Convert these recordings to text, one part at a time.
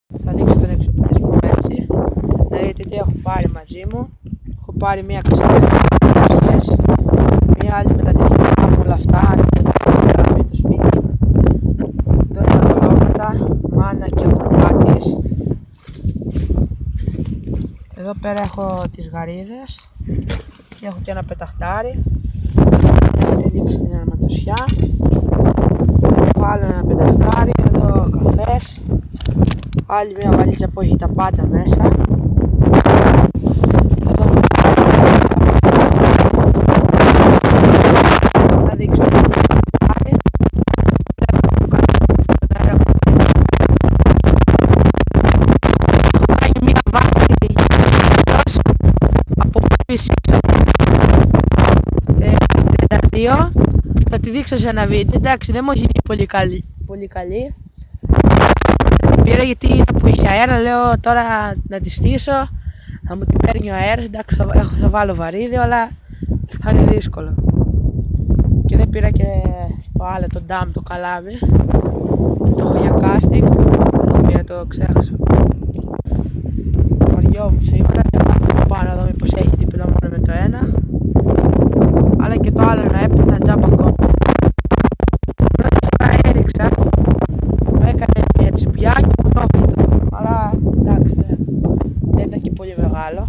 Θα δείξω τον εξοπλισμό έτσι. Θα δείτε τι έχω πάρει μαζί μου. Έχω πάρει μια κασέτα με μια άλλη με τα τεχνικά μου όλα αυτά. Με το σπίτι. Εδώ είναι τα δολώματα, μάνα και ακροβάτης. Εδώ πέρα έχω τις γαρίδες και έχω και ένα πεταχτάρι. Έχετε δείξει την αρματοσιά. Έχω άλλο ένα πεταχτάρι, εδώ καφές. Άλλη μια βαλίτσα που έχει τα πάντα μέσα. Εδώ θα δείξω το πεταχτάρι. Έχω κάνει μια βάση από πίσω 32. Θα τη δείξω σε ένα βίντεο. Εντάξει, δεν μου έχει βγει πολύ καλή. Την πήρα γιατί είδα που είχε αέρα. Λέω τώρα να τη στήσω. Θα μου την παίρνει ο αέρας. Εντάξει, θα βάλω βαρύδι, αλλά θα είναι δύσκολο. Και δεν πήρα και το άλλο, το ντάμ, το καλάβι. Το έχω για κάστικ. Δεν πήρα, το ξέχασα. Βαριόμουν σήμερα και πάω να δω μήπως έχει τίποτα μόνο με το ένα. Αλλά και το άλλο να έπαιρνα τζάμπα ακόμα. Πρώτη φορά έριξα, μου έκανε μια τσιμπιά και μου το έπαιρνα. Αλλά εντάξει, δεν ήταν και πολύ μεγάλο.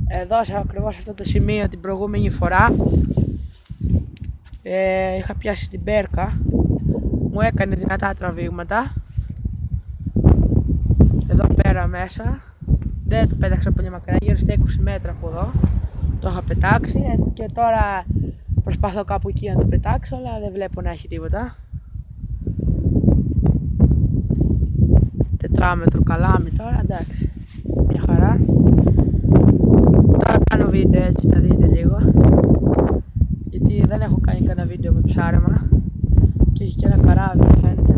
Εδώ ακριβώς αυτό το σημείο την προηγούμενη φορά είχα πιάσει την πέρκα, μου έκανε δυνατά τραβήγματα. Εδώ πέρα μέσα, δεν το πέταξα πολύ μακριά, γύρω στα 20 μέτρα από εδώ. Το είχα πετάξει και τώρα προσπαθώ κάπου εκεί να το πετάξω, αλλά δεν βλέπω να έχει τίποτα. Τετράμετρο καλάμι τώρα, εντάξει, μια χαρά. Τώρα κάνω βίντεο έτσι, να δείτε λίγο, γιατί δεν έχω κάνει κανένα βίντεο με ψάρεμα και έχει και ένα καράβι, φαίνεται,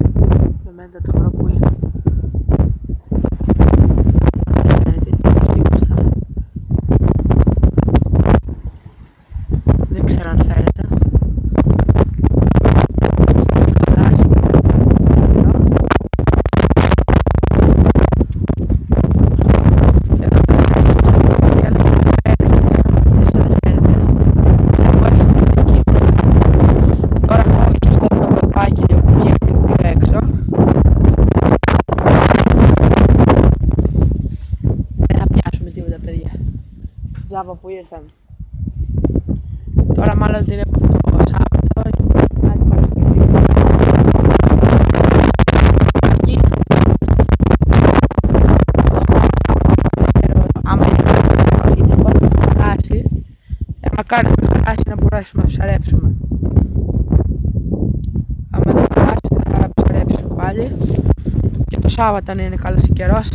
με μέντα το βρω που είναι. Δεν ξέρω αν φαίνεται. Τώρα κόβει αυτό το κοπάκι λίγο που βγαίνει λίγο έξω. Δεν θα πιάσουμε τίποτα, παιδιά. Τζάμπα που ήρθαμε. Τώρα μάλλον την έχω το Σάββατο, άλλη Παρασκευή. Εκεί. Άμα είναι κάτι τίποτα να χαλάσει, μακάρι να χαλάσει να μπορέσουμε να ψαρέψουμε. Άμα δεν χαλάσει θα ψαρέψουμε πάλι. Και το Σάββατο αν είναι καλός ο καιρός,